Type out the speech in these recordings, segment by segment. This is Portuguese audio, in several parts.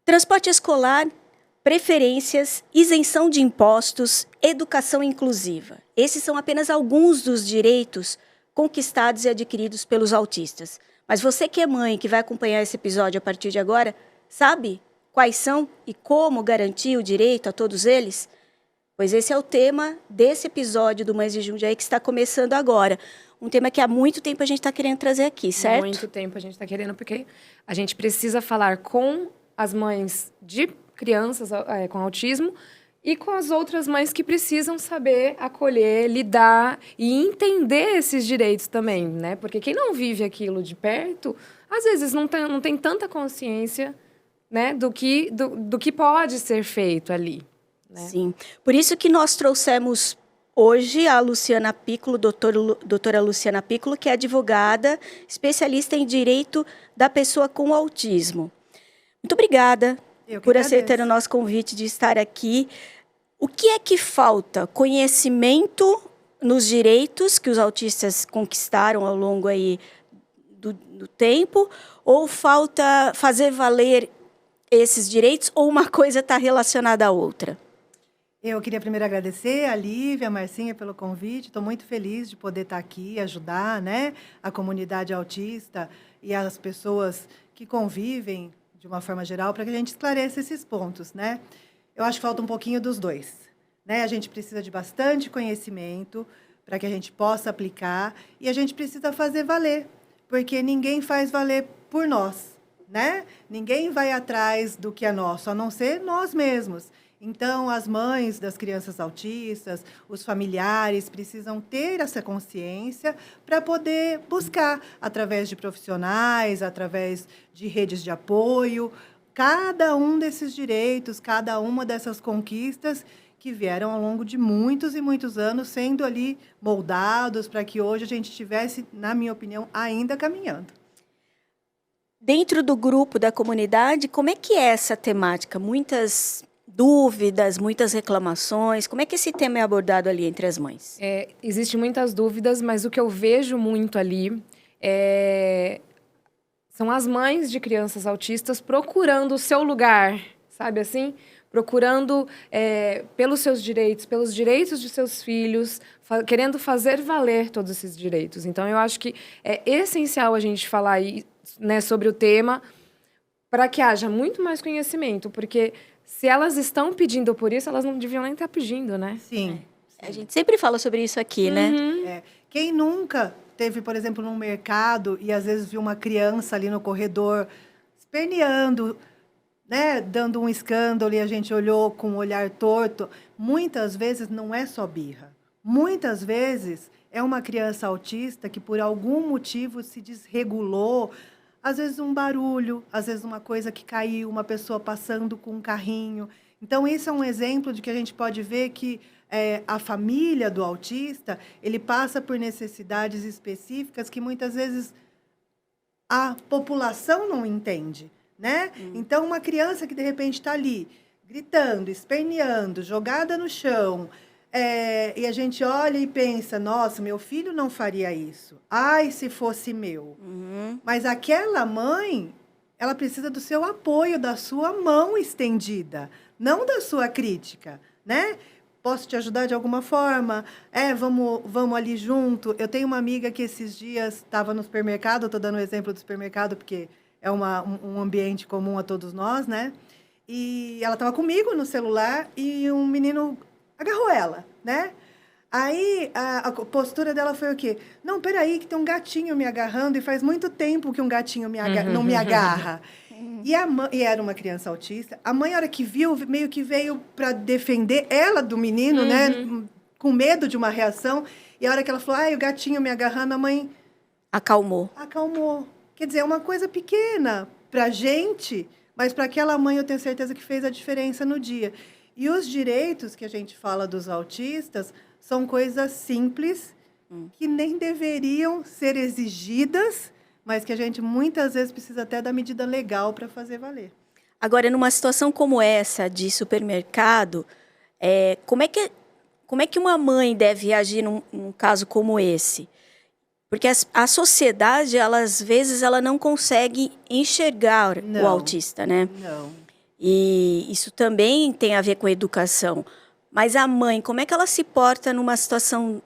Transporte escolar, preferências, isenção de impostos, educação inclusiva. Esses são apenas alguns dos direitos conquistados e adquiridos pelos autistas. Mas você que é mãe, que vai acompanhar esse episódio a partir de agora, sabe quais são e como garantir o direito a todos eles? Pois esse é o tema desse episódio do Mães de Jundiaí que está começando agora. Um tema que há muito tempo a gente está querendo trazer aqui, certo? Muito tempo a gente está querendo, porque a gente precisa falar com as mães de crianças com autismo e com as outras mães que precisam saber acolher, lidar e entender esses direitos também, né? Porque quem não vive aquilo de perto, às vezes não tem tanta consciência, né, do que pode ser feito ali. Né? Sim. Por isso que nós trouxemos hoje a Luciana Piccolo, doutora Luciana Piccolo, que é advogada, especialista em direito da pessoa com autismo. Muito obrigada por aceitar o nosso convite de estar aqui. O que é que falta? Conhecimento nos direitos que os autistas conquistaram ao longo aí do tempo? Ou falta fazer valer esses direitos? Ou uma coisa está relacionada à outra? Eu queria primeiro agradecer a Lívia, a Marcinha pelo convite. Estou muito feliz de poder estar aqui, ajudar, né, a comunidade autista e as pessoas que convivem de uma forma geral, para que a gente esclareça esses pontos, né? Eu acho que falta um pouquinho dos dois, né? A gente precisa de bastante conhecimento para que a gente possa aplicar e a gente precisa fazer valer, porque ninguém faz valer por nós, né? Ninguém vai atrás do que é nosso, a não ser nós mesmos. Então, as mães das crianças autistas, os familiares precisam ter essa consciência para poder buscar, através de profissionais, através de redes de apoio, cada um desses direitos, cada uma dessas conquistas que vieram ao longo de muitos e muitos anos, sendo ali moldados para que hoje a gente estivesse, na minha opinião, ainda caminhando. Dentro do grupo da comunidade, como é que é essa temática? Muitas dúvidas, muitas reclamações. Como é que esse tema é abordado ali entre as mães? Existem muitas dúvidas, mas o que eu vejo muito ali são as mães de crianças autistas procurando o seu lugar, sabe assim? Procurando pelos seus direitos, pelos direitos de seus filhos, querendo fazer valer todos esses direitos. Então, eu acho que é essencial a gente falar aí, né, sobre o tema para que haja muito mais conhecimento, porque se elas estão pedindo por isso, elas não deviam nem estar pedindo, né? Sim. A gente sempre fala sobre isso aqui, né? Quem nunca teve, por exemplo, num mercado e às vezes viu uma criança ali no corredor esperneando, né, dando um escândalo e a gente olhou com um olhar torto, muitas vezes não é só birra. Muitas vezes é uma criança autista que por algum motivo se desregulou, às vezes um barulho, às vezes uma coisa que caiu, uma pessoa passando com um carrinho. Então, isso é um exemplo de que a gente pode ver que a família do autista, ele passa por necessidades específicas que muitas vezes a população não entende, né? Então, uma criança que de repente está ali, gritando, esperneando, jogada no chão, e a gente olha e pensa, nossa, meu filho não faria isso. Ai, se fosse meu. Mas aquela mãe, ela precisa do seu apoio, da sua mão estendida, não da sua crítica, né? Posso te ajudar de alguma forma? Vamos ali junto. Eu tenho uma amiga que esses dias estava no supermercado, estou dando o exemplo do supermercado, porque é um ambiente comum a todos nós, né? E ela estava comigo no celular e um menino agarrou ela, né? Aí a postura dela foi o quê? Não, peraí, que tem um gatinho me agarrando e faz muito tempo que um gatinho não me agarra. E era uma criança autista. A mãe, a hora que viu, meio que veio para defender ela do menino, né? Com medo de uma reação. E a hora que ela falou, o gatinho me agarrando, a mãe acalmou. Quer dizer, é uma coisa pequena pra gente, mas para aquela mãe eu tenho certeza que fez a diferença no dia. E os direitos que a gente fala dos autistas são coisas simples, que nem deveriam ser exigidas, mas que a gente muitas vezes precisa até da medida legal para fazer valer. Agora, numa situação como essa de supermercado, como é que uma mãe deve agir num caso como esse? Porque a sociedade, às vezes, ela não consegue enxergar o autista, né? Não. E isso também tem a ver com a educação. Mas a mãe, como é que ela se porta numa situação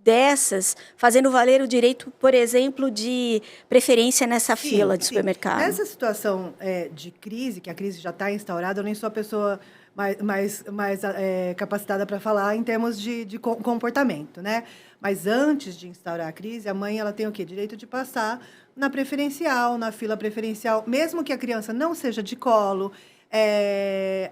dessas, fazendo valer o direito, por exemplo, de preferência nessa fila de supermercado? Nessa situação de crise, que a crise já está instaurada, eu nem sou a pessoa mais capacitada para falar em termos de comportamento, né? Mas antes de instaurar a crise, a mãe ela tem o quê? Direito de passar na preferencial, na fila preferencial, mesmo que a criança não seja de colo.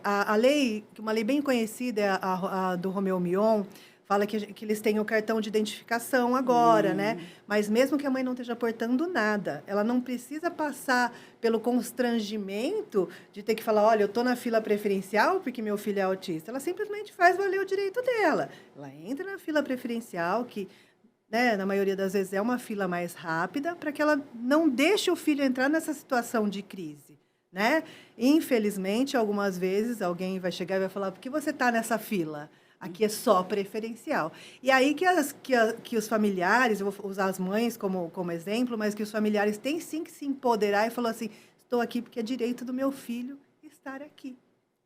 A lei, uma lei bem conhecida, é a do Romeu Mion, fala que eles têm o cartão de identificação agora, né? Mas mesmo que a mãe não esteja portando nada, ela não precisa passar pelo constrangimento de ter que falar, olha, eu estou na fila preferencial porque meu filho é autista. Ela simplesmente faz valer o direito dela. Ela entra na fila preferencial, que, né, na maioria das vezes é uma fila mais rápida, para que ela não deixe o filho entrar nessa situação de crise, né? Infelizmente, algumas vezes, alguém vai chegar e vai falar, por que você está nessa fila? Aqui é só preferencial. E aí que os familiares, eu vou usar as mães como exemplo, mas que os familiares têm sim que se empoderar e falar assim, estou aqui porque é direito do meu filho estar aqui.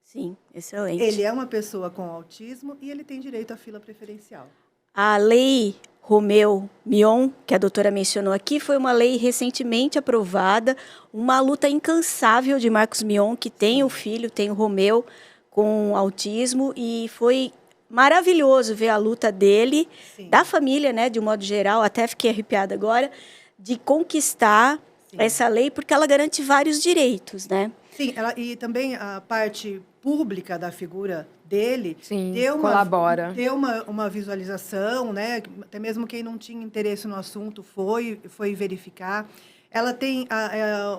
Sim, excelente. Ele é uma pessoa com autismo e ele tem direito à fila preferencial. A lei Romeu Mion, que a doutora mencionou aqui, foi uma lei recentemente aprovada, uma luta incansável de Marcos Mion, que tem o filho, tem o Romeu com autismo, e foi maravilhoso ver a luta dele, sim, da família, né, de um modo geral, até fiquei arrepiada agora, de conquistar, sim, essa lei, porque ela garante vários direitos, né? Sim, e também a parte pública da figura dele, sim, colabora. Deu uma visualização, né? Até mesmo quem não tinha interesse no assunto foi verificar. Ela tem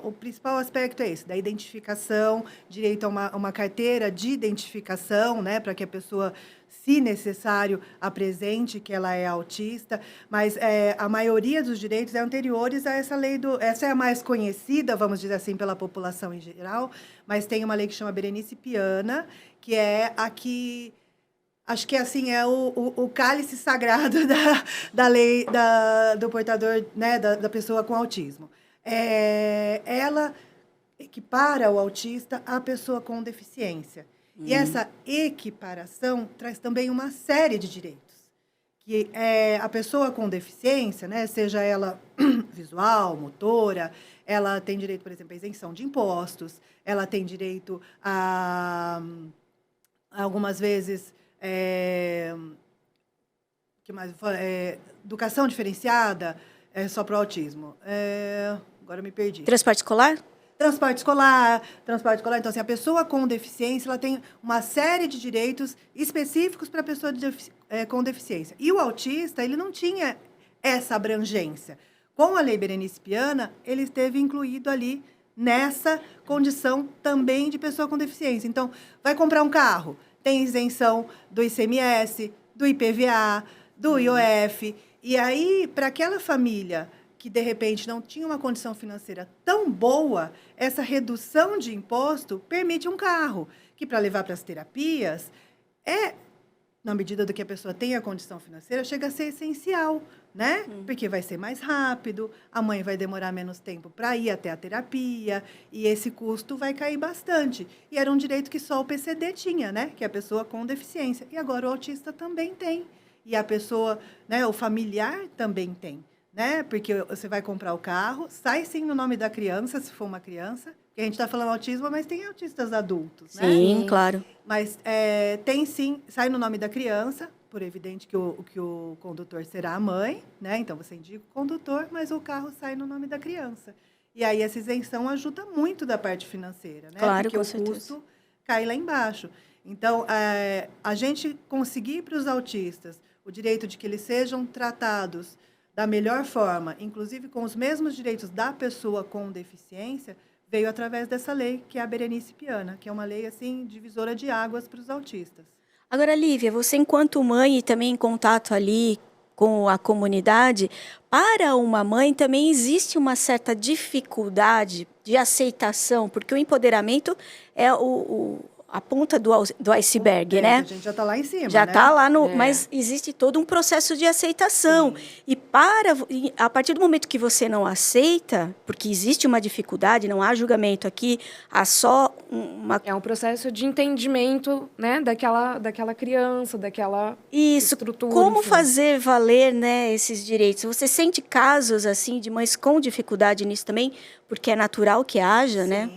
o principal aspecto é esse, da identificação, direito a uma carteira de identificação, né, para que a pessoa, se necessário, apresente que ela é autista, mas a maioria dos direitos é anteriores a essa lei essa é a mais conhecida, vamos dizer assim, pela população em geral, mas tem uma lei que chama Berenice Piana, que é a que acho que assim é o cálice sagrado da lei do portador, né, da pessoa com autismo. Ela equipara o autista à pessoa com deficiência. E essa equiparação traz também uma série de direitos. Que a pessoa com deficiência, né, seja ela visual, motora, ela tem direito, por exemplo, à isenção de impostos, ela tem direito a algumas vezes que mais educação diferenciada, só para o autismo. Agora me perdi. Transporte escolar? Transporte escolar. Então, assim, a pessoa com deficiência ela tem uma série de direitos específicos para a pessoa com deficiência. E o autista, ele não tinha essa abrangência. Com a Lei Berenice Piana, ele esteve incluído ali nessa condição também de pessoa com deficiência. Então, vai comprar um carro, tem isenção do ICMS, do IPVA, do IOF. E aí, para aquela família que, de repente, não tinha uma condição financeira tão boa, essa redução de imposto permite um carro, que para levar para as terapias, na medida do que a pessoa tem a condição financeira, chega a ser essencial, né? Porque vai ser mais rápido, a mãe vai demorar menos tempo para ir até a terapia, e esse custo vai cair bastante. E era um direito que só o PCD tinha, né? Que é a pessoa com deficiência. E agora o autista também tem. E a pessoa, né, o familiar também tem, né? Porque você vai comprar o carro, sai sim no nome da criança, se for uma criança, porque a gente está falando autismo, mas tem autistas adultos, né? Sim, claro. Mas tem sim, sai no nome da criança, por evidente que o condutor será a mãe, né? Então você indica o condutor, mas o carro sai no nome da criança. E aí essa isenção ajuda muito da parte financeira, né? Claro, porque com o certeza. custo cai lá embaixo. Então, a gente conseguir para os autistas o direito de que eles sejam tratados da melhor forma, inclusive com os mesmos direitos da pessoa com deficiência, veio através dessa lei, que é a Berenice Piana, que é uma lei assim divisora de águas para os autistas. Agora, Lívia, você enquanto mãe e também em contato ali com a comunidade, para uma mãe também existe uma certa dificuldade de aceitação, porque o empoderamento é a ponta do iceberg, né? A gente já está lá em cima, Já né? está lá no... Mas existe todo um processo de aceitação. E a partir do momento que você não aceita, porque existe uma dificuldade, não há julgamento aqui, há só uma... É um processo de entendimento, né, daquela criança, daquela Isso, estrutura. como enfim. fazer valer, né, esses direitos? Você sente casos, assim, de mães com dificuldade nisso também? Porque é natural que haja, né?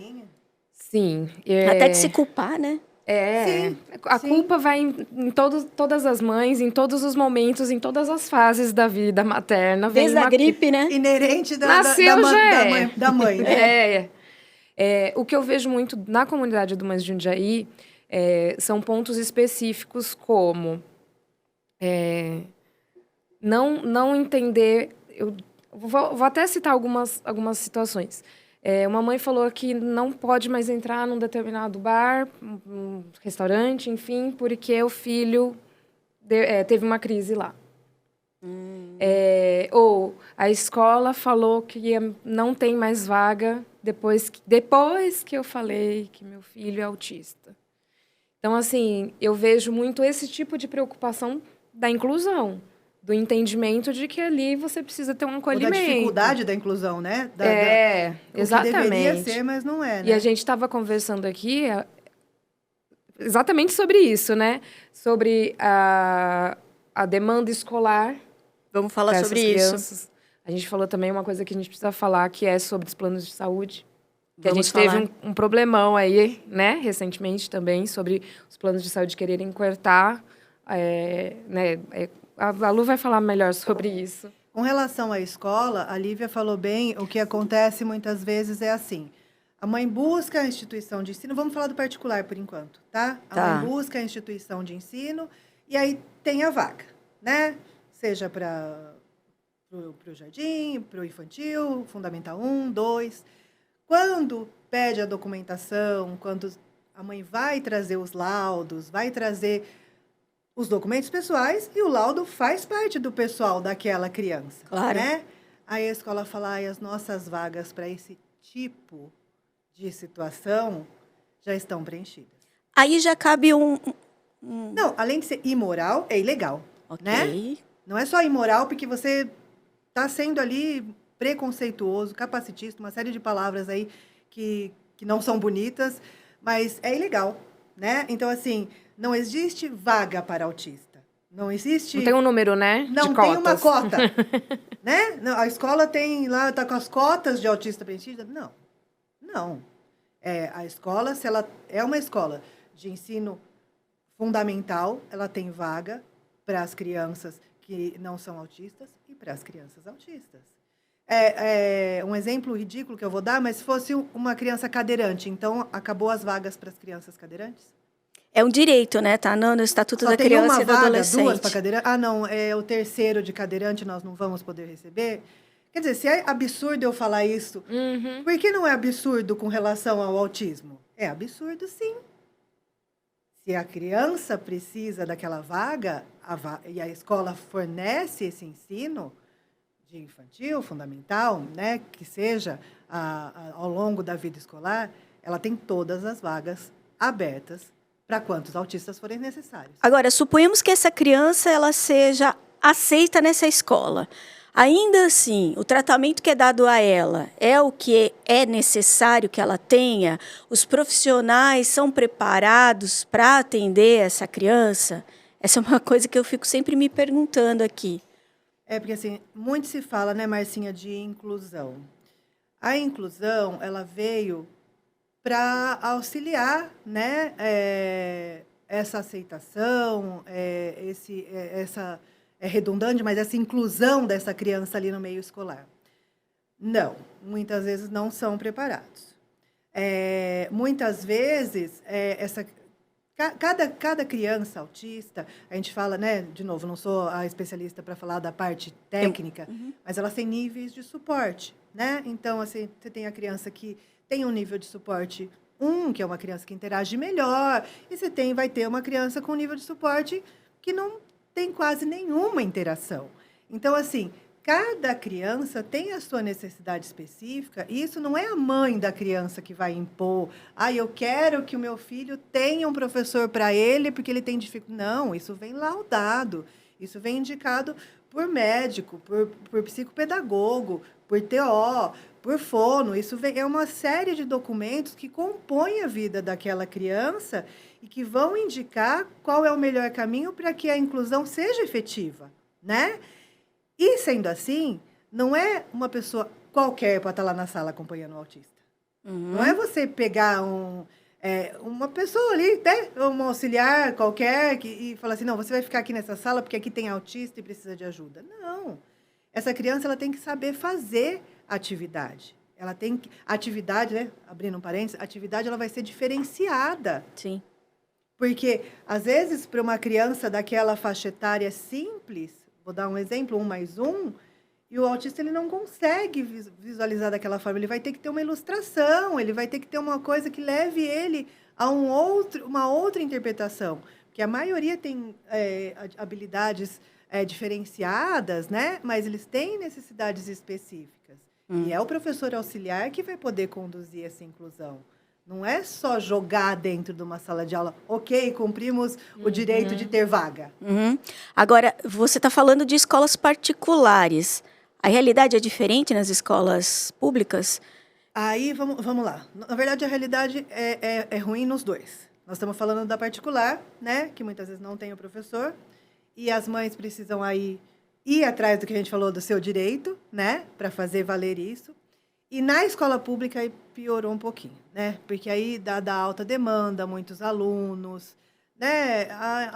Sim. Até de se culpar, né? Sim, A sim. culpa vai em todas as mães, em todos os momentos, em todas as fases da vida materna. Vem Desde a uma gripe, né? Inerente Nasceu já é. da mãe, né? O que eu vejo muito na comunidade do Mães de Jundiaí são pontos específicos como não entender... Eu vou até citar algumas situações. Uma mãe falou que não pode mais entrar num determinado bar, um restaurante, enfim, porque o filho teve uma crise lá. Ou a escola falou que não tem mais vaga depois que eu falei que meu filho é autista. Então, assim, eu vejo muito esse tipo de preocupação da inclusão, do entendimento de que ali você precisa ter um Ou acolhimento. da dificuldade da inclusão, né? Exatamente. O que deveria ser, mas não é, né? E a gente estava conversando aqui exatamente sobre isso, né? Sobre a demanda escolar. Vamos falar sobre isso. A gente falou também uma coisa que a gente precisa falar, que é sobre os planos de saúde. Que Vamos a gente falar. teve um problemão aí, né? Recentemente também, sobre os planos de saúde quererem cortar. A Lu vai falar melhor sobre isso. Com relação à escola, a Lívia falou bem, o que acontece muitas vezes é assim. A mãe busca a instituição de ensino, vamos falar do particular por enquanto, tá? A mãe busca a instituição de ensino e aí tem a vaga, né? Seja para o jardim, para o infantil, fundamental 1, 2. Quando pede a documentação, quando a mãe vai trazer os laudos, vai trazer os documentos pessoais e o laudo faz parte do pessoal daquela criança. Claro. Né? Aí a escola fala, as nossas vagas para esse tipo de situação já estão preenchidas. Aí já cabe Não, além de ser imoral, é ilegal. Ok. Né? Não é só imoral porque você está sendo ali preconceituoso, capacitista, uma série de palavras aí que não são bonitas, mas é ilegal. Né? Então, assim, não existe vaga para autista. Não existe... Não tem um número, né? Não de tem uma cotas. cota. Né? Não, a escola tem lá, está com as cotas de autista preenchida? Não. Não. A escola, se ela é uma escola de ensino fundamental, ela tem vaga para as crianças que não são autistas e para as crianças autistas. Um exemplo ridículo que eu vou dar, mas se fosse uma criança cadeirante, então acabou as vagas para as crianças cadeirantes? É um direito, né? Tá no Estatuto da tem Criança uma e do vaga, Adolescente. duas para cadeirante? Ah, não, é o terceiro de cadeirante, nós não vamos poder receber? Quer dizer, se é absurdo eu falar isso, por que não é absurdo com relação ao autismo? É absurdo, sim. Se a criança precisa daquela vaga, e a escola fornece esse ensino de infantil, fundamental, né, que seja ao longo da vida escolar, ela tem todas as vagas abertas para quantos autistas forem necessários. Agora, suponhamos que essa criança ela seja aceita nessa escola. Ainda assim, o tratamento que é dado a ela é o que é necessário que ela tenha? Os profissionais são preparados para atender essa criança? Essa é uma coisa que eu fico sempre me perguntando aqui. Porque assim, muito se fala, né, Marcinha, de inclusão. A inclusão, ela veio para auxiliar, né, essa aceitação, essa... É redundante, mas essa inclusão dessa criança ali no meio escolar. Não, muitas vezes não são preparados. Muitas vezes, cada criança autista, a gente fala, né, de novo, não sou a especialista para falar da parte técnica, mas elas têm níveis de suporte. Né? Então, assim, você tem a criança que tem um nível de suporte 1, que é uma criança que interage melhor, e você vai ter uma criança com nível de suporte que não tem quase nenhuma interação. Então, assim, cada criança tem a sua necessidade específica, e isso não é a mãe da criança que vai impor. Eu quero que o meu filho tenha um professor para ele, porque ele tem dificuldade. Não, isso vem laudado, isso vem indicado por médico, por psicopedagogo, por TO, por fono. Isso é uma série de documentos que compõem a vida daquela criança e que vão indicar qual é o melhor caminho para que a inclusão seja efetiva, né? E, sendo assim, não é uma pessoa qualquer para estar lá na sala acompanhando o autista. Não é você pegar uma pessoa ali, né, um auxiliar qualquer, e falar assim, não, você vai ficar aqui nessa sala porque aqui tem autista e precisa de ajuda. Não. Essa criança ela tem que saber fazer atividade. Ela tem que... Atividade, né, abrindo um parênteses, atividade ela vai ser diferenciada. Sim. Porque, às vezes, para uma criança daquela faixa etária simples, vou dar um exemplo, 1+1, e o autista ele não consegue visualizar daquela forma. Ele vai ter que ter uma ilustração, ele vai ter que ter uma coisa que leve ele a uma outra interpretação. Porque a maioria tem habilidades diferenciadas, né? Mas eles têm necessidades específicas. E é o professor auxiliar que vai poder conduzir essa inclusão. Não é só jogar dentro de uma sala de aula, ok, cumprimos o direito de ter vaga. Agora, você está falando de escolas particulares. A realidade é diferente nas escolas públicas? Aí, vamos lá. Na verdade, a realidade é ruim nos dois. Nós estamos falando da particular, né, que muitas vezes não tem o professor, e as mães precisam aí ir atrás do que a gente falou do seu direito, né, para fazer valer isso. E na escola pública aí piorou um pouquinho, né? Porque aí dá alta demanda, muitos alunos, né?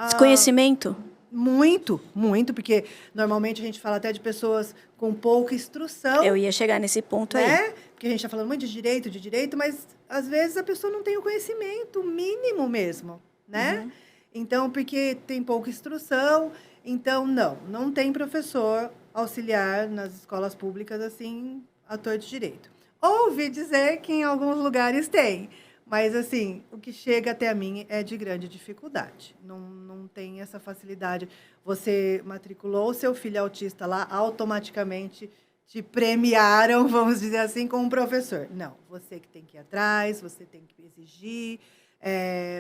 Desconhecimento? Muito, muito, porque normalmente a gente fala até de pessoas com pouca instrução. Eu ia chegar nesse ponto né? aí. Porque a gente está falando muito de direito, mas às vezes a pessoa não tem o conhecimento mínimo mesmo, né? Então, porque tem pouca instrução, então não tem professor auxiliar nas escolas públicas assim, ator de direito. Ouvi dizer que em alguns lugares tem, mas assim, o que chega até a mim é de grande dificuldade. Não tem essa facilidade. Você matriculou o seu filho autista lá, automaticamente te premiaram, vamos dizer assim, com um professor. Não, você que tem que ir atrás, você tem que exigir.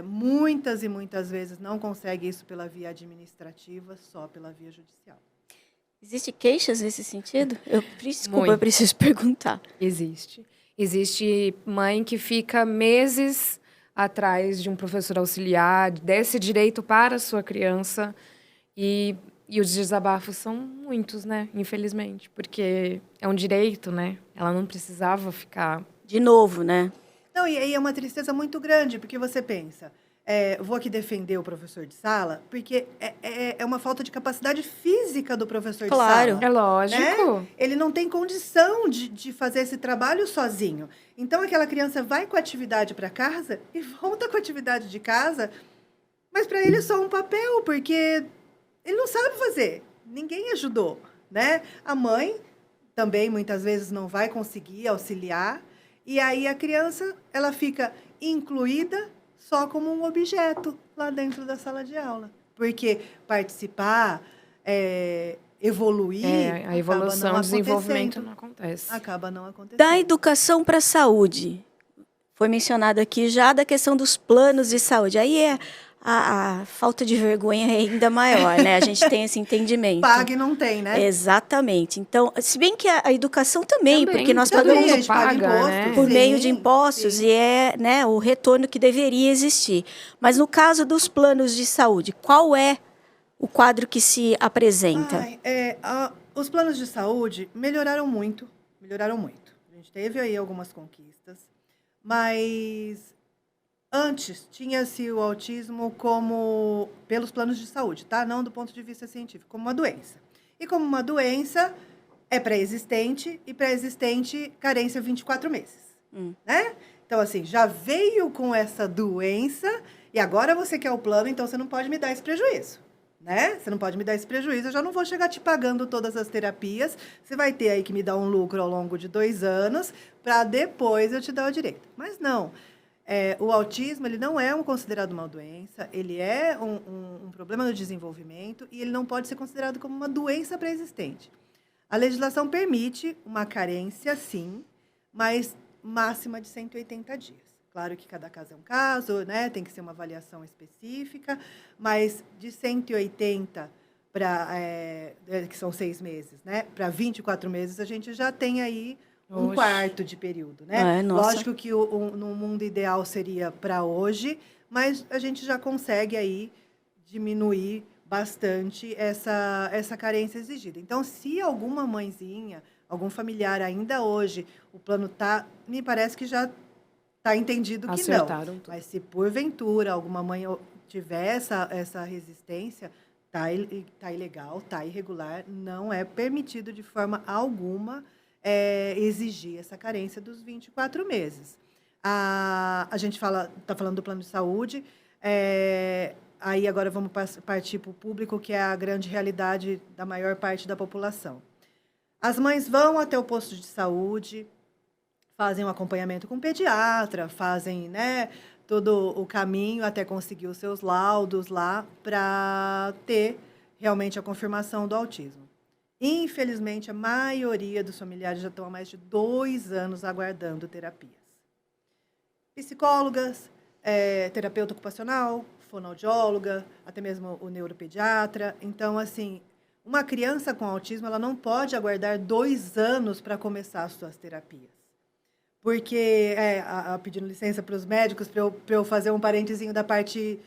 Muitas e muitas vezes não consegue isso pela via administrativa, só pela via judicial. Existe queixas nesse sentido? Desculpa, eu preciso perguntar. Existe. Existe mãe que fica meses atrás de um professor auxiliar, desse direito para a sua criança. E os desabafos são muitos, né? Infelizmente. Porque é um direito, né? Ela não precisava ficar... De novo, né? Não, e aí é uma tristeza muito grande, porque você pensa... vou aqui defender o professor de sala, porque é uma falta de capacidade física do professor de sala. Claro. É lógico. Né? Ele não tem condição de fazer esse trabalho sozinho. Então, aquela criança vai com a atividade para casa e volta com a atividade de casa, mas para ele é só um papel, porque ele não sabe fazer. Ninguém ajudou, né? A mãe também, muitas vezes, não vai conseguir auxiliar. E aí, a criança, ela fica incluída só como um objeto lá dentro da sala de aula. Porque participar, evoluir... a evolução, o desenvolvimento não acontece. Acaba não acontecendo. Da educação para a saúde. Foi mencionado aqui já da questão dos planos de saúde. Aí a falta de vergonha é ainda maior, né? A gente tem esse entendimento. Pague não tem, né? Exatamente. Então, se bem que a educação também, porque nós pagamos a gente paga imposto, né? por sim, meio de impostos sim. e é, né, o retorno que deveria existir. Mas no caso dos planos de saúde, qual é o quadro que se apresenta? Os planos de saúde melhoraram muito. A gente teve aí algumas conquistas, mas antes tinha-se o autismo como, pelos planos de saúde, tá? Não do ponto de vista científico, como uma doença. E como uma doença é pré-existente, e pré-existente carência 24 meses. Né? Então, assim, já veio com essa doença e agora você quer o plano, então você não pode me dar esse prejuízo. Né? Você não pode me dar esse prejuízo, eu já não vou chegar te pagando todas as terapias, você vai ter aí que me dar um lucro ao longo de 2 anos para depois eu te dar o direito. Mas não, o autismo ele não é considerado uma doença, ele é um problema no desenvolvimento e ele não pode ser considerado como uma doença pré-existente. A legislação permite uma carência, sim, mas máxima de 180 dias. Claro que cada caso é um caso, né? Tem que ser uma avaliação específica, mas de 180 que são 6 meses, né? Para 24 meses, a gente já tem aí um quarto de período, né? Lógico que no mundo ideal seria para hoje, mas a gente já consegue aí diminuir bastante essa carência exigida. Então, se alguma mãezinha, algum familiar ainda hoje, o plano me parece que já está entendido que Acertaram não. tudo. Mas se porventura alguma mãe tiver essa resistência, tá ilegal, tá irregular, não é permitido de forma alguma exigir essa carência dos 24 meses. A gente está falando do plano de saúde, aí agora vamos partir para o público, que é a grande realidade da maior parte da população. As mães vão até o posto de saúde, fazem um acompanhamento com o pediatra, fazem, né, todo o caminho até conseguir os seus laudos lá para ter realmente a confirmação do autismo. Infelizmente, a maioria dos familiares já estão há mais de 2 anos aguardando terapias. Psicólogas, terapeuta ocupacional, fonoaudióloga, até mesmo o neuropediatra. Então, assim, uma criança com autismo, ela não pode aguardar 2 anos para começar as suas terapias. Porque, pedindo licença para os médicos, para eu fazer um parentezinho da parte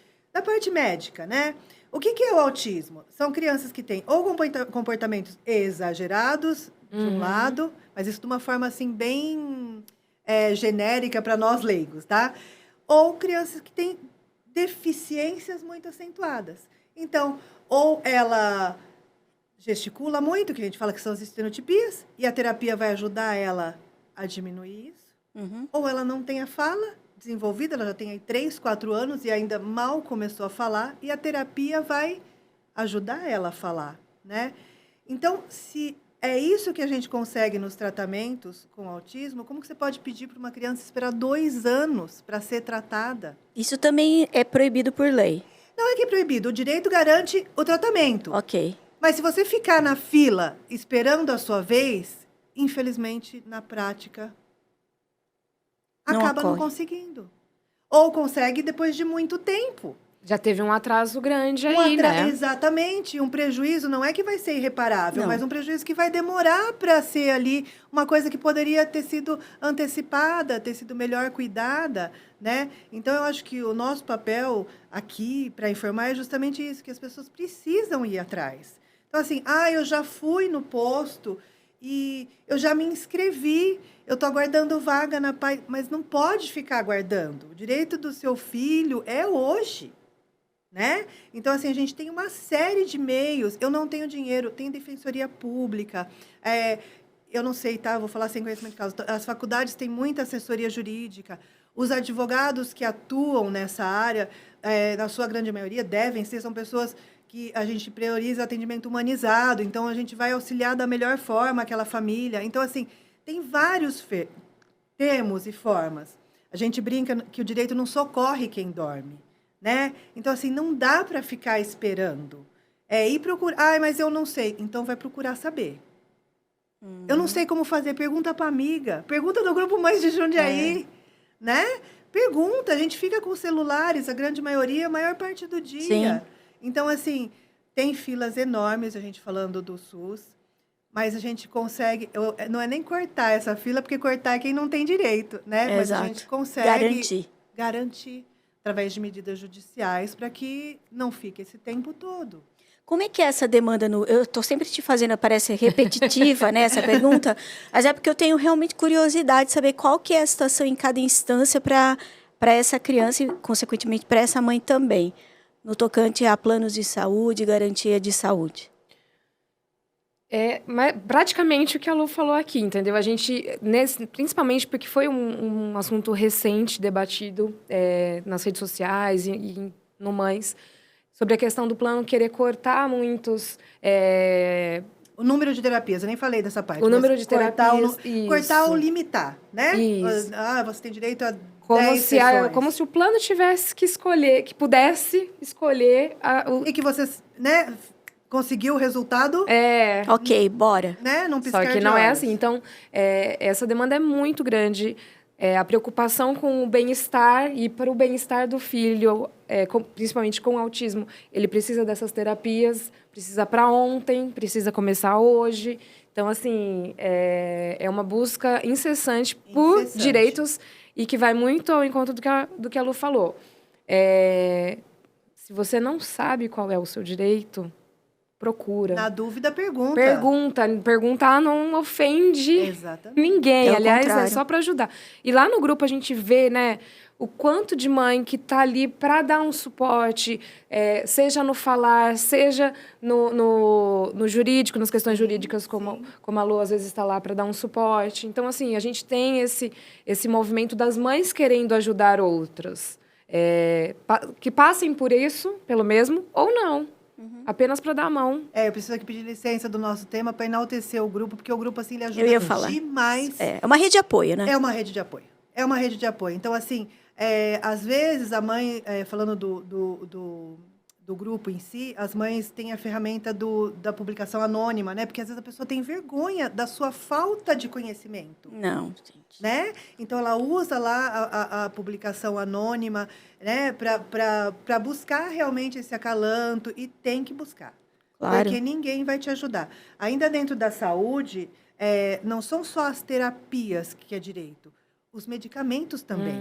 médica, né? O que é o autismo? São crianças que têm ou comportamentos exagerados, de um lado, mas isso de uma forma, assim, bem genérica para nós leigos, tá? Ou crianças que têm deficiências muito acentuadas. Então, ou ela gesticula muito, que a gente fala que são as estenotipias, e a terapia vai ajudar ela a diminuir isso. Ou ela não tem a fala desenvolvida, ela já tem aí 3, 4 anos e ainda mal começou a falar, e a terapia vai ajudar ela a falar, né? Então, se é isso que a gente consegue nos tratamentos com autismo, como que você pode pedir para uma criança esperar 2 anos para ser tratada? Isso também é proibido por lei. Não é que é proibido, o direito garante o tratamento. Ok. Mas se você ficar na fila esperando a sua vez, infelizmente, na prática, acaba não conseguindo. Ou consegue depois de muito tempo. Já teve um atraso grande aí, né? Exatamente. Um prejuízo não é que vai ser irreparável, Não. mas um prejuízo que vai demorar para ser ali uma coisa que poderia ter sido antecipada, ter sido melhor cuidada, né? Então, eu acho que o nosso papel aqui para informar é justamente isso, que as pessoas precisam ir atrás. Então, assim, eu já fui no posto e eu já me inscrevi, eu estou aguardando vaga na PAI, mas não pode ficar aguardando. O direito do seu filho é hoje, né? Então, assim, a gente tem uma série de meios. Eu não tenho dinheiro, tem defensoria pública. Eu não sei, tá? Vou falar sem conhecimento de causa. As faculdades têm muita assessoria jurídica. Os advogados que atuam nessa área, na sua grande maioria, são pessoas que a gente prioriza atendimento humanizado. Então, a gente vai auxiliar da melhor forma aquela família. Então, assim, tem vários termos e formas. A gente brinca que o direito não socorre quem dorme, né? Então, assim, não dá para ficar esperando. Ir procurar. Mas eu não sei. Então, vai procurar saber. Eu não sei como fazer. Pergunta para amiga. Pergunta no grupo Mães de Jundiaí, né? Pergunta. A gente fica com celulares, a grande maioria, a maior parte do dia. Sim. Então, assim, tem filas enormes, a gente falando do SUS, mas a gente consegue, não é nem cortar essa fila, porque cortar é quem não tem direito, né? Mas a gente consegue garantir através de medidas judiciais para que não fique esse tempo todo. Como é que é essa demanda? Eu estou sempre te fazendo, parece repetitiva, né, essa pergunta, mas é porque eu tenho realmente curiosidade de saber qual que é a situação em cada instância para essa criança e, consequentemente, para essa mãe também, no tocante a planos de saúde, garantia de saúde. Mas praticamente o que a Lu falou aqui, entendeu? A gente, principalmente porque foi um assunto recente, debatido nas redes sociais e no Mães, sobre a questão do plano querer cortar muitos... O número de terapias, eu nem falei dessa parte. O número de terapias, cortar ou limitar, né? Isso. Você tem direito a 10 sessões. Como se o plano tivesse que escolher, que pudesse escolher... E que você, né, conseguiu o resultado, Ok, bora. né? Num Só piscar que de não é olhos. assim. Então, essa demanda é muito grande. A preocupação com o bem-estar e para o bem-estar do filho, principalmente com autismo, ele precisa dessas terapias, precisa para ontem, precisa começar hoje. Então, assim, é uma busca incessante por Incessante. direitos e que vai muito ao encontro do que a Lu falou. Se você não sabe qual é o seu direito, procura. Na dúvida, pergunta. Perguntar não ofende Exatamente. ninguém. É o Aliás, contrário. é só para ajudar. E lá no grupo a gente vê, né, o quanto de mãe que tá ali para dar um suporte, seja no falar, seja no jurídico, nas questões jurídicas, como a Lu às vezes está lá para dar um suporte. Então, assim, a gente tem esse movimento das mães querendo ajudar outras. Que passem por isso, pelo mesmo, ou não. Apenas para dar a mão. Eu preciso aqui pedir licença do nosso tema para enaltecer o grupo, porque o grupo, assim, ele ajuda Eu ia falar. demais. É uma rede de apoio, né? É uma rede de apoio. É uma rede de apoio. Então, assim, às vezes a mãe, falando do grupo em si, as mães têm a ferramenta da publicação anônima, né? Porque às vezes a pessoa tem vergonha da sua falta de conhecimento. Não, gente. Né? Então, ela usa lá a publicação anônima, né? Para buscar realmente esse acalanto, e tem que buscar. Claro. Porque ninguém vai te ajudar. Ainda dentro da saúde, não são só as terapias que é direito, os medicamentos também.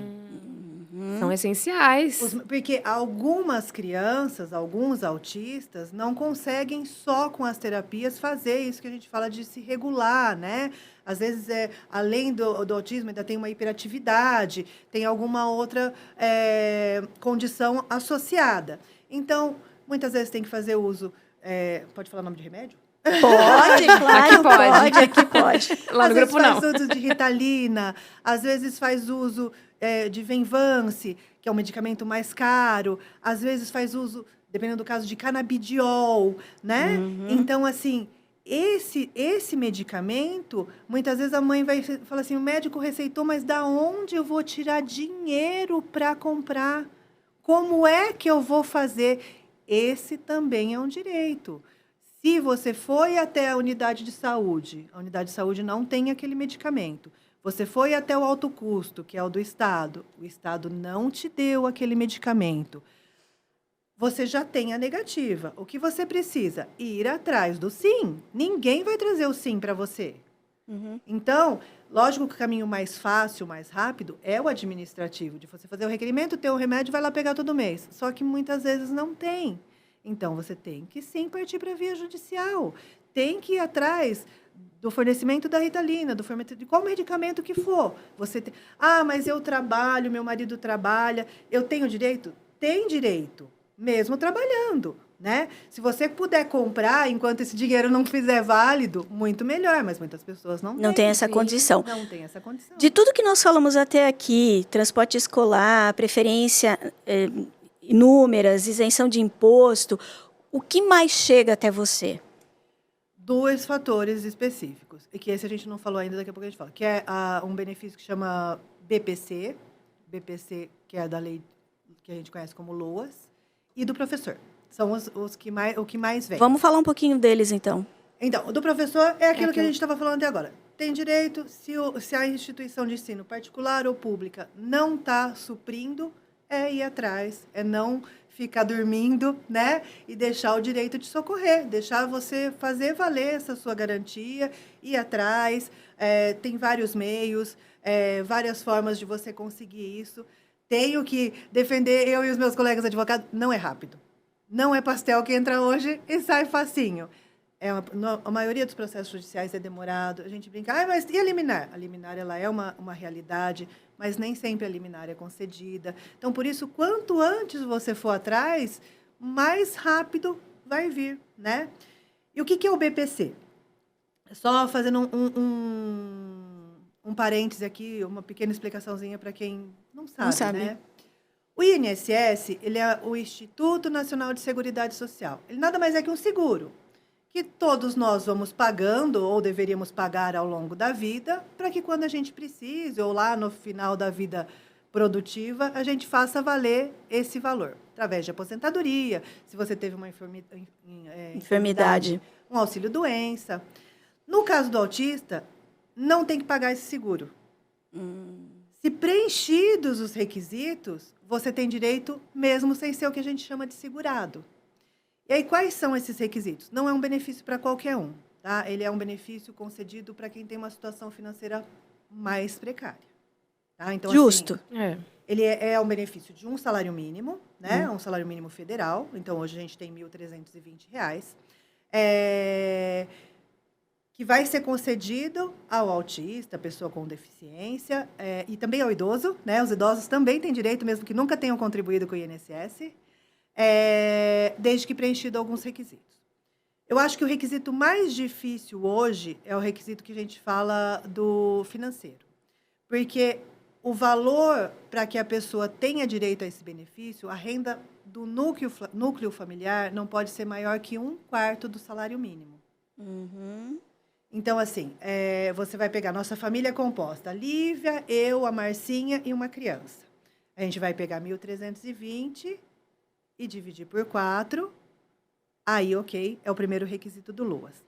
São essenciais. Porque algumas crianças, alguns autistas, não conseguem só com as terapias fazer isso que a gente fala de se regular, né? Às vezes, além do autismo, ainda tem uma hiperatividade, tem alguma outra condição associada. Então, muitas vezes tem que fazer uso... pode falar o nome de remédio? Pode, claro, pode. aqui pode. Lá no grupo, não. Às vezes faz uso de Ritalina, às vezes faz uso de Venvance, que é um medicamento mais caro, às vezes faz uso, dependendo do caso, de canabidiol, né? Então, assim, esse medicamento, muitas vezes a mãe vai falar assim, o médico receitou, mas da onde eu vou tirar dinheiro para comprar? Como é que eu vou fazer? Esse também é um direito. Se você foi até a unidade de saúde não tem aquele medicamento. Você foi até o alto custo, que é o Estado não te deu aquele medicamento. Você já tem a negativa. O que você precisa? Ir atrás do sim. Ninguém vai trazer o sim para você. Então, lógico que o caminho mais fácil, mais rápido, é o administrativo, de você fazer o requerimento, ter o remédio e vai lá pegar todo mês. Só que muitas vezes não tem. Então, você tem que, sim, partir para a via judicial. Tem que ir atrás do fornecimento da Ritalina, do fornecimento de qual medicamento que for. Mas eu trabalho, meu marido trabalha, eu tenho direito? Tem direito, mesmo trabalhando, né? Se você puder comprar enquanto esse dinheiro não fizer válido, muito melhor, mas muitas pessoas não tem essa condição. Não tem essa condição. De tudo que nós falamos até aqui, transporte escolar, preferência... inúmeras, isenção de imposto, o que mais chega até você? 2 fatores específicos, e que esse a gente não falou ainda, daqui a pouco a gente fala, que é um benefício que chama BPC, que é da lei que a gente conhece como LOAS, e do professor. São o que mais vem. Vamos falar um pouquinho deles, então. Então, o do professor é aquilo que a gente estava falando até agora. Tem direito, se a instituição de ensino particular ou pública não está suprindo, ir atrás, não ficar dormindo, né? E deixar o direito de socorrer, deixar você fazer valer essa sua garantia, ir atrás. Tem vários meios, várias formas de você conseguir isso. Tenho que defender, eu e os meus colegas advogados, não é rápido. Não é pastel que entra hoje e sai facinho. A maioria dos processos judiciais é demorado. A gente brinca, mas e a liminar? A liminar ela é uma realidade, mas nem sempre a liminar é concedida. Então, por isso, quanto antes você for atrás, mais rápido vai vir, né? E o que é o BPC? Só fazendo um parêntese aqui, uma pequena explicaçãozinha para quem não sabe, né? O INSS, ele é o Instituto Nacional de Seguridade Social. Ele nada mais é que um seguro, que todos nós vamos pagando ou deveríamos pagar ao longo da vida, para que quando a gente precise, ou lá no final da vida produtiva, a gente faça valer esse valor. através de aposentadoria, se você teve uma Enfermidade. um auxílio-doença. No caso do autista, não tem que pagar esse seguro. Se preenchidos os requisitos, você tem direito mesmo sem ser o que a gente chama de segurado. E aí, quais são esses requisitos? Não é um benefício para qualquer um, tá? Ele é um benefício concedido para quem tem uma situação financeira mais precária. Tá? Então, Justo. assim, ele é um benefício de um salário mínimo, né? Um salário mínimo federal. Então, hoje a gente tem R$ 1.320. Que vai ser concedido ao autista, pessoa com deficiência, e também ao idoso, né? Os idosos também têm direito, mesmo que nunca tenham contribuído com o INSS, desde que preenchido alguns requisitos. Eu acho que o requisito mais difícil hoje é o requisito que a gente fala do financeiro. Porque o valor para que a pessoa tenha direito a esse benefício, a renda do núcleo familiar não pode ser maior que 1/4 do salário mínimo. Então, assim, você vai pegar nossa família composta, a Lívia, eu, a Marcinha e uma criança. A gente vai pegar 1.320 e dividir por 4. Aí, ok, é o primeiro requisito do LOAS.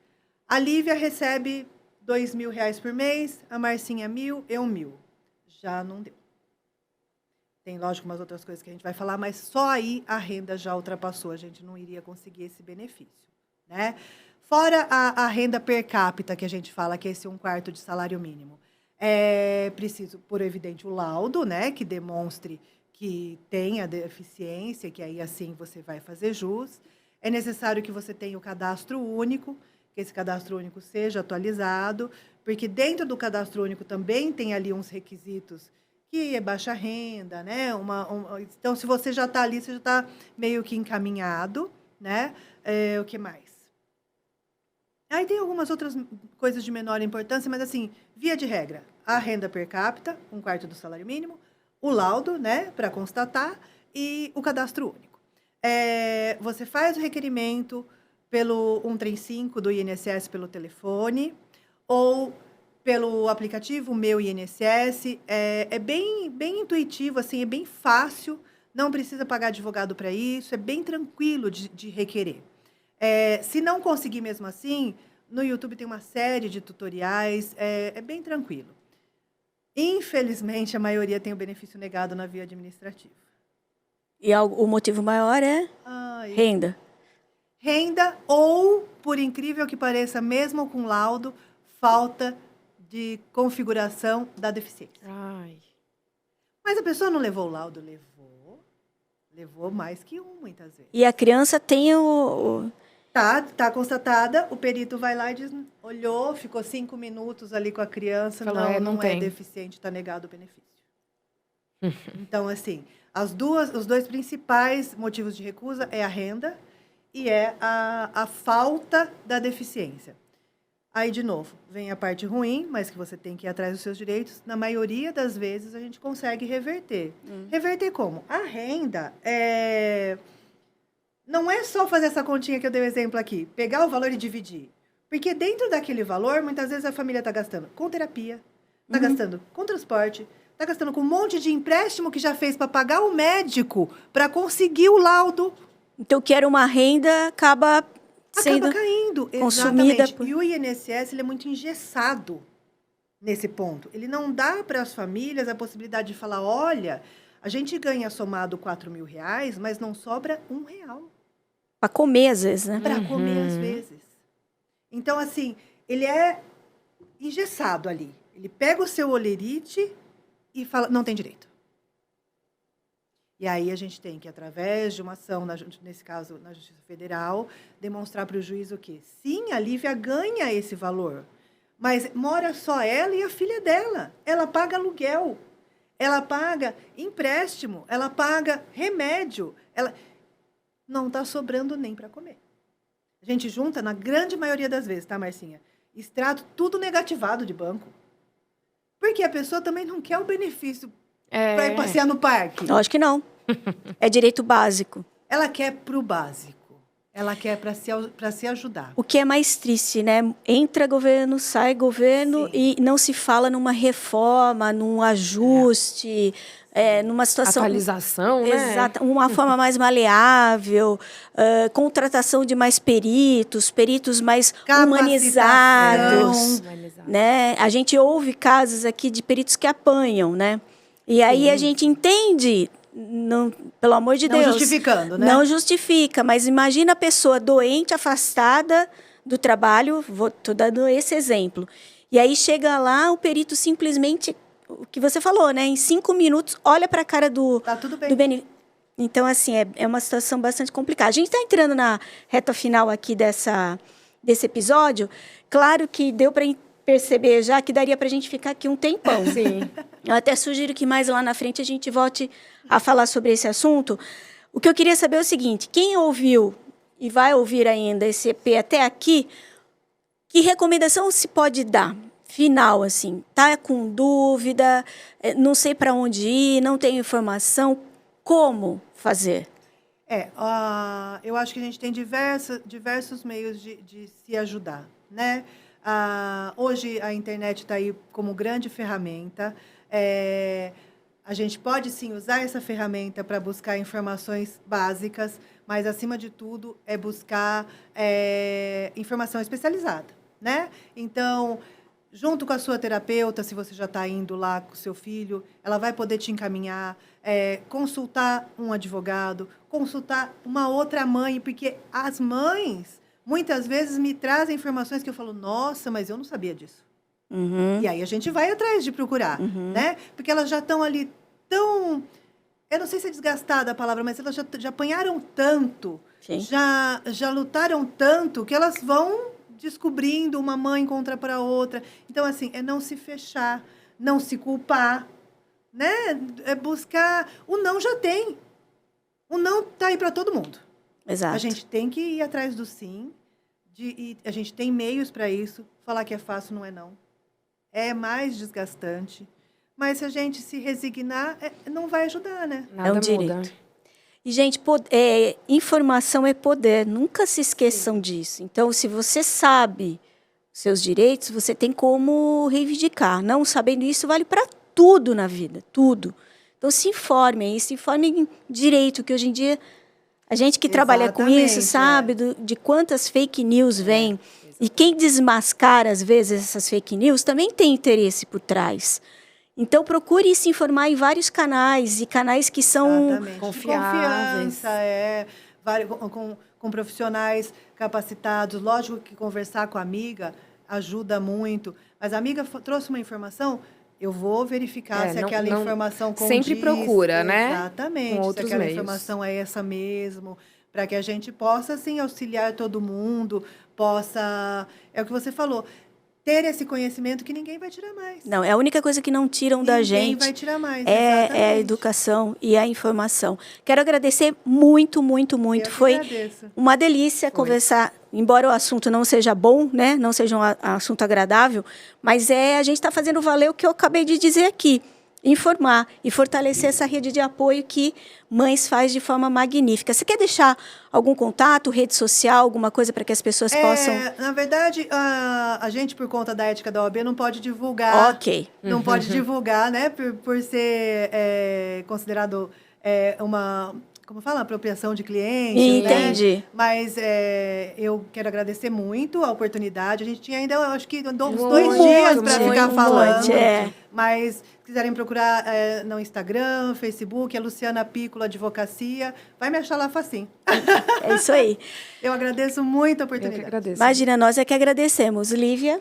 A Lívia recebe R$ 2.000 por mês, a Marcinha 1.000, eu 1.000. Já não deu. Tem, lógico, umas outras coisas que a gente vai falar, mas só aí a renda já ultrapassou, a gente não iria conseguir esse benefício, né? Fora a renda per capita, que a gente fala que é esse 1/4 de salário mínimo. É preciso, por evidente, o laudo, né, que demonstre que tem a deficiência, que aí assim você vai fazer jus. É necessário que você tenha o cadastro único, que esse cadastro único seja atualizado, porque dentro do cadastro único também tem ali uns requisitos que é baixa renda, né? Então, se você já está ali, você já está meio que encaminhado, né? O que mais? Aí tem algumas outras coisas de menor importância, mas assim, via de regra, a renda per capita, 1/4 do salário mínimo, o laudo, né, para constatar, e o cadastro único. Você faz o requerimento pelo 135 do INSS pelo telefone, ou pelo aplicativo Meu INSS. É bem intuitivo, assim, é bem fácil, não precisa pagar advogado para isso, é bem tranquilo de requerer. Se não conseguir mesmo assim, no YouTube tem uma série de tutoriais, é bem tranquilo. Infelizmente, a maioria tem o benefício negado na via administrativa. E o motivo maior é renda. Renda ou, por incrível que pareça, mesmo com laudo, falta de configuração da deficiência. Mas a pessoa não levou o laudo? Levou mais que muitas vezes. E a criança tem Tá constatada, o perito vai lá e diz, olhou, ficou 5 minutos ali com a criança, falou, não é deficiente, está negado o benefício. Então, assim, os dois principais motivos de recusa é a renda e é a falta da deficiência. Aí, de novo, vem a parte ruim, mas que você tem que ir atrás dos seus direitos. Na maioria das vezes, a gente consegue reverter. Reverter como? A renda não é só fazer essa continha que eu dei o exemplo aqui, pegar o valor e dividir. Porque dentro daquele valor, muitas vezes a família está gastando com terapia, está gastando com transporte, está gastando com um monte de empréstimo que já fez para pagar o médico, para conseguir o laudo. Então, que era uma renda, acaba caindo. Consumida. Exatamente. E o INSS ele é muito engessado nesse ponto. Ele não dá para as famílias a possibilidade de falar, olha, a gente ganha somado R$ 4.000, mas não sobra R$1. Para comer, às vezes, né? Para comer, às vezes. Então, assim, ele é engessado ali. Ele pega o seu olerite e fala, não tem direito. E aí a gente tem que, através de uma ação, nesse caso, na Justiça Federal, demonstrar para o juiz o quê? Sim, a Lívia ganha esse valor, mas mora só ela e a filha dela. Ela paga aluguel, ela paga empréstimo, ela paga remédio. Não está sobrando nem para comer. A gente junta, na grande maioria das vezes, tá, Marcinha? Extrato tudo negativado de banco. Porque a pessoa também não quer o benefício para ir passear no parque. Lógico que não. É direito básico. Ela quer para o básico. Ela quer para se ajudar. O que é mais triste, né? Entra governo, sai governo. Sim. E não se fala numa reforma, num ajuste, numa situação... Atualização, né? Exato, uma forma mais maleável, contratação de mais peritos mais humanizados. Né? A gente ouve casos aqui de peritos que apanham, né? E aí a gente entende... Não, pelo amor de Deus. Não justificando, né? Não justifica, mas imagina a pessoa doente, afastada do trabalho, estou dando esse exemplo. E aí chega lá, o perito simplesmente, o que você falou, né? Em 5 minutos, olha para a cara do... Tá tudo bem. Então, assim, é uma situação bastante complicada. A gente está entrando na reta final aqui desse episódio. Claro que deu para perceber já que daria para a gente ficar aqui um tempão. Sim. Eu até sugiro que mais lá na frente a gente volte a falar sobre esse assunto. O que eu queria saber é o seguinte, quem ouviu e vai ouvir ainda esse EP até aqui, que recomendação se pode dar? Final, assim, tá com dúvida, não sei para onde ir, não tenho informação, como fazer? Eu acho que a gente tem diversos meios de se ajudar, né? Hoje a internet está aí como grande ferramenta. A gente pode, sim, usar essa ferramenta para buscar informações básicas, mas, acima de tudo, é buscar informação especializada, né? Então, junto com a sua terapeuta, se você já está indo lá com o seu filho, ela vai poder te encaminhar, consultar um advogado, consultar uma outra mãe, porque as mães, muitas vezes, me trazem informações que eu falo, nossa, mas eu não sabia disso. Uhum. E aí a gente vai atrás de procurar, né? Porque elas já estão ali tão... Eu não sei se é desgastada a palavra, mas elas já apanharam tanto, já lutaram tanto, que elas vão descobrindo uma mãe contra para outra. Então, assim, é não se fechar, não se culpar, né? É buscar... O não já tem. O não está aí para todo mundo. Exato. A gente tem que ir atrás do sim, e a gente tem meios para isso. Falar que é fácil não é não. É mais desgastante. Mas se a gente se resignar, não vai ajudar, né? Nada direito. muda. E, gente, informação é poder. Nunca se esqueçam disso. Então, se você sabe seus direitos, você tem como reivindicar. Não sabendo isso, vale para tudo na vida. Tudo. Então, se informem. Se informem direito, que hoje em dia... A gente que trabalha com isso sabe de quantas fake news vêm. E quem desmascara, às vezes, essas fake news também tem interesse por trás. Então, procure se informar em vários canais, e canais que são confiáveis. Com profissionais capacitados. Lógico que conversar com a amiga ajuda muito. Mas a amiga trouxe uma informação... Eu vou verificar se aquela informação condiz. Sempre procura, né? Exatamente. Com se outros aquela meios. informação é essa mesmo. Para que a gente possa, assim, auxiliar todo mundo. Possa... É o que você falou. Ter esse conhecimento que ninguém vai tirar mais. Não, é a única coisa que não tiram da gente. Ninguém vai tirar mais, é a educação e a informação. Quero agradecer muito, muito, muito. Foi uma delícia conversar, embora o assunto não seja bom, né? Não seja um assunto agradável, mas a gente está fazendo valer o que eu acabei de dizer aqui. Informar e fortalecer essa rede de apoio que Mães faz de forma magnífica. Você quer deixar algum contato, rede social, alguma coisa para que as pessoas possam... Na verdade, a gente, por conta da ética da OAB, não pode divulgar. Ok. Não pode divulgar, né? Por ser considerado uma... Como fala? Apropriação de clientes. Entendi. Né? Mas eu quero agradecer muito a oportunidade. A gente tinha ainda, acho que, uns 2 dias para ficar falando. Mas, se quiserem procurar no Instagram, Facebook, é Luciana Piccolo Advocacia. Vai me achar lá facinho. É isso aí. Eu agradeço muito a oportunidade. Eu que agradeço. Imagina, nós é que agradecemos. Lívia?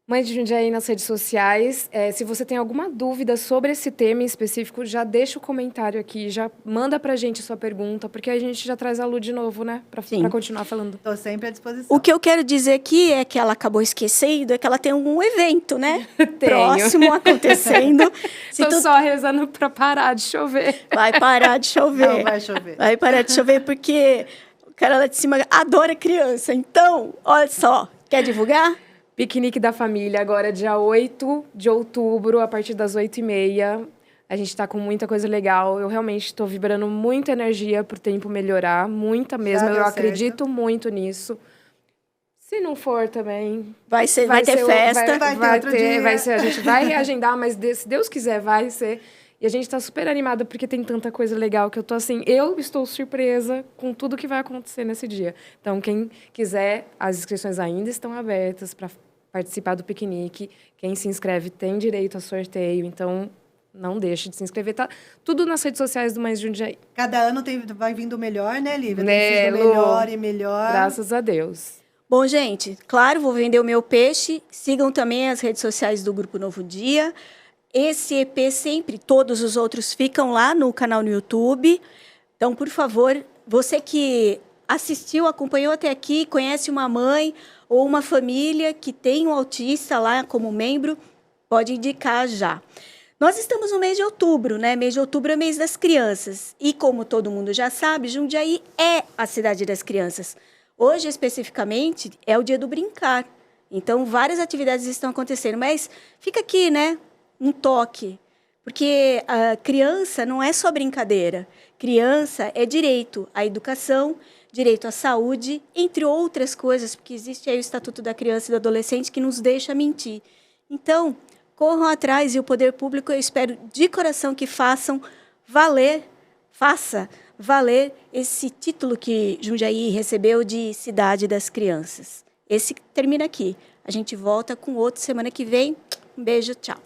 Mãe de Jundiaí nas redes sociais. Se você tem alguma dúvida sobre esse tema em específico, já deixa o comentário aqui, já manda pra gente a sua pergunta, porque a gente já traz a Lu de novo, né? Pra continuar falando. Estou sempre à disposição. O que eu quero dizer aqui é que ela acabou esquecendo, é que ela tem um evento, né? Próximo acontecendo. Estou só rezando pra parar de chover. Vai parar de chover. Não vai chover. Vai parar de chover porque o cara lá de cima adora criança. Então, olha só, quer divulgar? Piquenique da Família, agora dia 8 de outubro, a partir das 8h30. A gente está com muita coisa legal. Eu realmente estou vibrando muita energia para o tempo melhorar, muita mesmo. Eu acredito muito nisso. Se não for também... Vai ter festa. Vai ter outro dia. A gente vai reagendar, mas se Deus quiser, vai ser. E a gente tá super animada porque tem tanta coisa legal que eu tô assim... Eu estou surpresa com tudo que vai acontecer nesse dia. Então, quem quiser, as inscrições ainda estão abertas para participar do piquenique. Quem se inscreve tem direito a sorteio. Então, não deixe de se inscrever. Tá tudo nas redes sociais do Mais Jundiaí. Cada ano vai vindo melhor, né, Lívia? Tem Né, sido Lu? melhor e melhor. Graças a Deus. Bom, gente, claro, vou vender o meu peixe. Sigam também as redes sociais do Grupo Novo Dia. Esse EP sempre, todos os outros ficam lá no canal no YouTube. Então, por favor, você que assistiu, acompanhou até aqui, conhece uma mãe ou uma família que tem um autista lá como membro, pode indicar já. Nós estamos no mês de outubro, né? Mês de outubro é mês das crianças. E como todo mundo já sabe, Jundiaí é a cidade das crianças. Hoje, especificamente, é o dia do brincar. Então, várias atividades estão acontecendo. Mas fica aqui, né? Um toque. Porque a criança não é só brincadeira. Criança é direito à educação, direito à saúde, entre outras coisas, porque existe aí o Estatuto da Criança e do Adolescente que nos deixa mentir. Então, corram atrás e o poder público, eu espero de coração que faça valer esse título que Jundiaí recebeu de Cidade das Crianças. Esse termina aqui. A gente volta com outro semana que vem. Um beijo, tchau.